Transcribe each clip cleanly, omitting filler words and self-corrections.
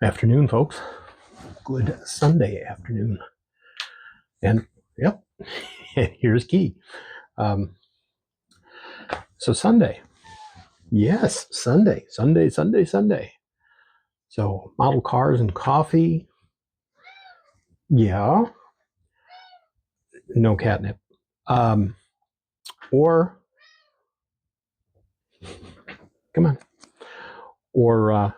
Afternoon, folks. Good Sunday afternoon. And yep, here's key. So Sunday. Yes, Sunday. So model cars and coffee. Yeah. No catnip. Or come on. Or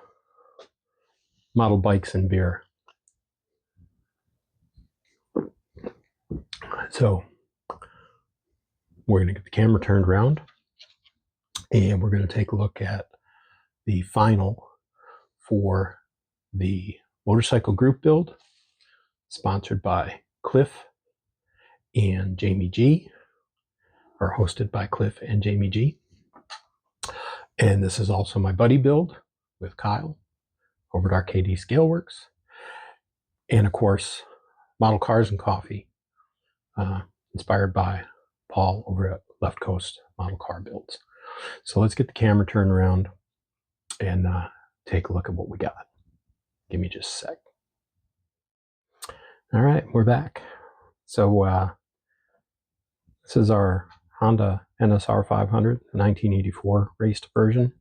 model bikes and beer. So we're going to get the camera turned around and we're going to take a look at the final for the motorcycle group build sponsored by Cliff and Jamie G, or hosted by Cliff and Jamie G. And this is also my buddy build with Kyle over at RKD Scaleworks. And of course, Model Cars and Coffee, inspired by Paul over at Left Coast Model Car Builds. So let's get the camera turned around and take a look at what we got. Give me just a sec. All right, we're back. So this is our Honda NSR500, 1984 raced version.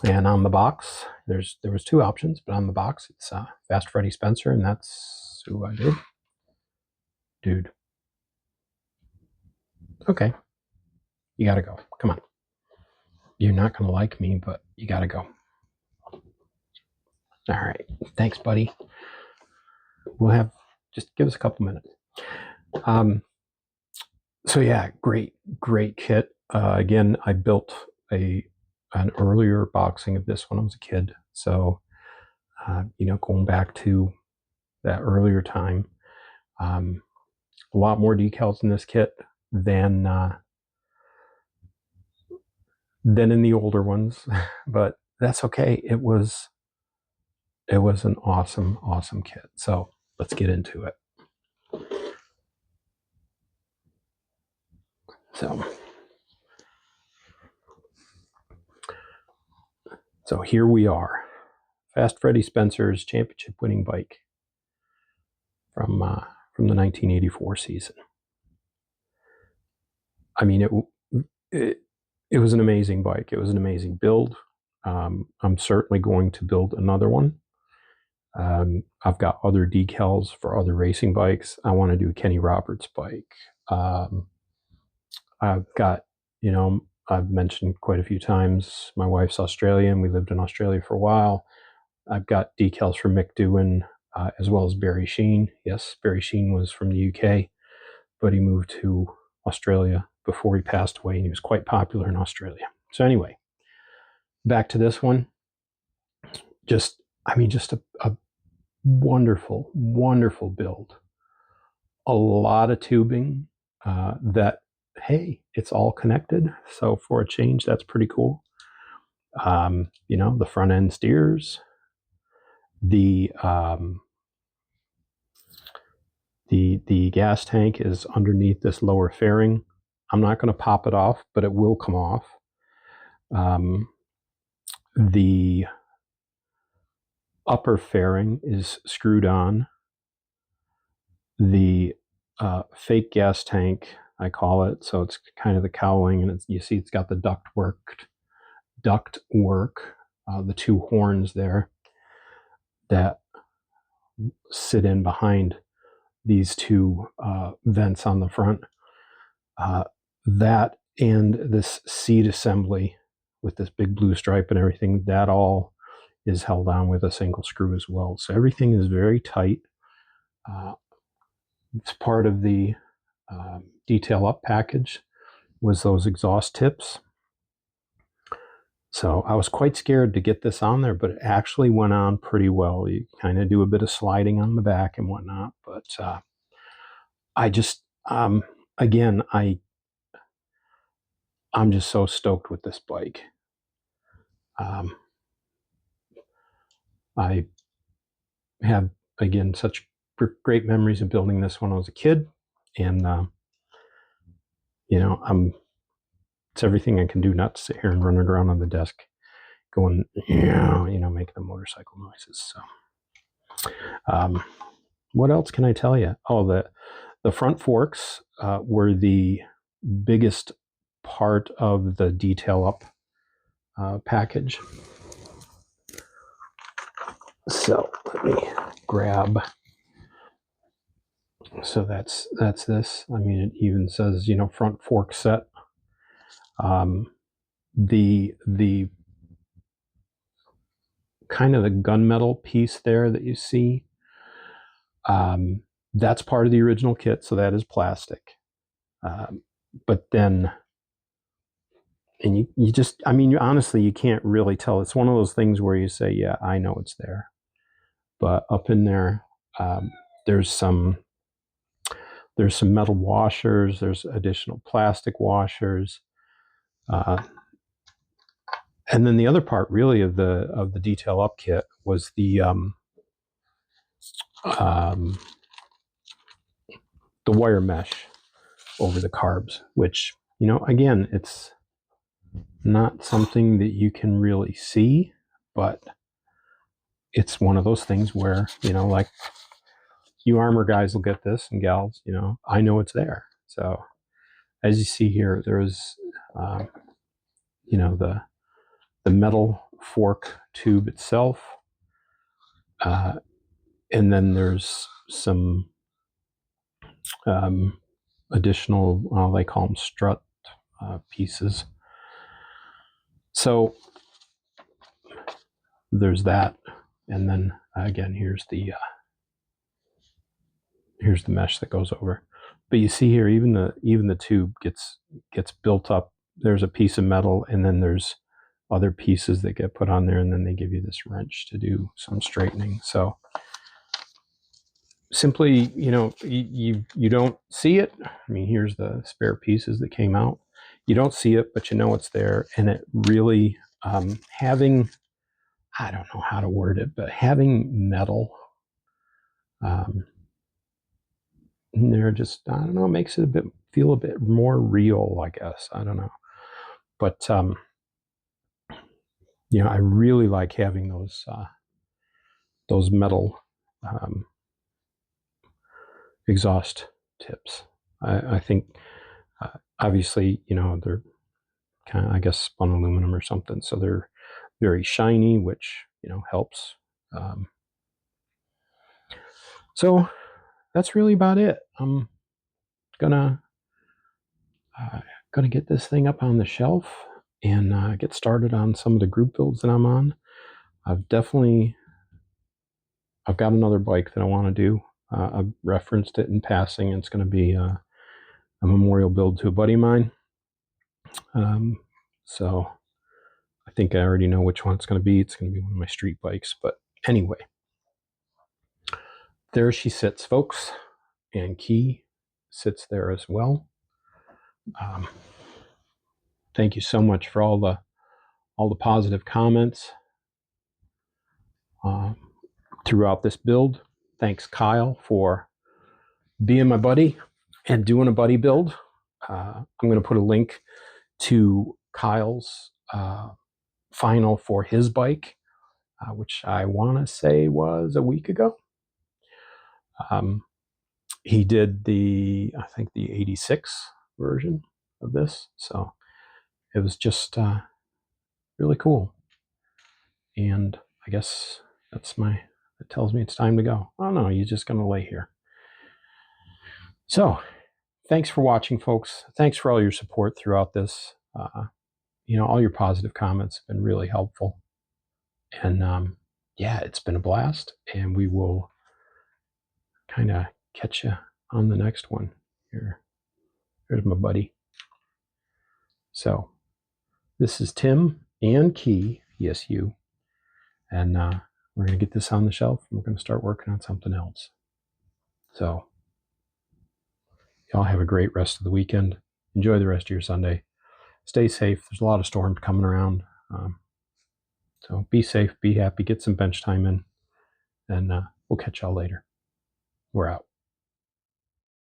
And on the box, there was two options, but on the box, it's Fast Freddie Spencer, and that's who I did. Dude. Okay. You gotta go. Come on. You're not gonna like me, but you gotta go. All right. Thanks, buddy. We'll have, just give us a couple minutes. So yeah, great kit. Again, I built an earlier boxing of this when I was a kid. So, going back to that earlier time, a lot more decals in this kit than in the older ones, but that's okay. It was an awesome kit. So let's get into it. So here we are, Fast Freddie Spencer's championship winning bike from the 1984 season. I mean, it was an amazing bike. It was an amazing build. I'm certainly going to build another one. I've got other decals for other racing bikes. I want to do a Kenny Roberts bike. I've got, I've mentioned quite a few times, my wife's Australian. We lived in Australia for a while. I've got decals for Mick Doohan, as well as Barry Sheen. Yes, Barry Sheen was from the UK, but he moved to Australia before he passed away, and he was quite popular in Australia. So anyway, back to this one. Just a wonderful build. A lot of tubing that, hey, it's all connected. So for a change, that's pretty cool. The front end steers, the gas tank is underneath this lower fairing. I'm not going to pop it off, but it will come off. The upper fairing is screwed on. The fake gas tank, I call it, so it's kind of the cowling, and you see it's got the duct work, the two horns there that sit in behind these two vents on the front. That and this seat assembly with this big blue stripe and everything, that all is held on with a single screw as well. So everything is very tight. It's part of the detail up package was those exhaust tips. So I was quite scared to get this on there, but it actually went on pretty well. You kind of do a bit of sliding on the back and whatnot, but I just, again, I'm just so stoked with this bike. I have, again, such great memories of building this when I was a kid, and it's everything I can do not to sit here and run it around on the desk going, making the motorcycle noises. So, what else can I tell you? Oh, the front forks were the biggest part of the detail up package. So let me grab. So that's this. I mean, it even says, front fork set. The kind of the gunmetal piece there that you see, that's part of the original kit, so that is plastic. But then, and you just, I mean, honestly, you can't really tell. It's one of those things where you say, yeah, I know it's there. But up in there, there's some metal washers, there's additional plastic washers. And then the other part really of the detail up kit was the wire mesh over the carbs, which, again, it's not something that you can really see, but it's one of those things where, like, you armor guys will get this, and gals, I know it's there. So as you see here, there's, the metal fork tube itself. And then there's some additional, they call them strut pieces. So there's that. And then again, here's the mesh that goes over. But you see here, even the tube gets built up. There's a piece of metal, and then there's other pieces that get put on there, and then they give you this wrench to do some straightening. So simply, you don't see it. I mean, here's the spare pieces that came out. You don't see it, but it's there. And it really, having, I don't know how to word it, but having metal there, just, I don't know, makes it feel a bit more real, I guess. I don't know. But, I really like having those metal exhaust tips. I think, obviously, they're kind of, I guess, spun aluminum or something, so they're very shiny, which helps. So that's really about it. I'm gonna get this thing up on the shelf and get started on some of the group builds that I'm on. I've got another bike that I want to do. I've referenced it in passing. It's going to be a memorial build to a buddy of mine. So I think I already know which one it's going to be. It's going to be one of my street bikes. But anyway, there she sits, folks. And Key sits there as well. Thank you so much for all the positive comments throughout this build. Thanks, Kyle, for being my buddy and doing a buddy build. I'm going to put a link to Kyle's final for his bike, which I want to say was a week ago. He did I think the 86 version of this. So it was just really cool. And I guess that tells me it's time to go. Oh no, you're just going to lay here. So thanks for watching, folks. Thanks for all your support throughout this. All your positive comments have been really helpful. And yeah, it's been a blast. And we will kind of catch you on the next one. Here's my buddy. So this is Tim and Key. Yes, you. And we're going to get this on the shelf, and we're going to start working on something else. So y'all have a great rest of the weekend. Enjoy the rest of your Sunday. Stay safe. There's a lot of storms coming around. So be safe, be happy, get some bench time in, and we'll catch y'all later. We're out.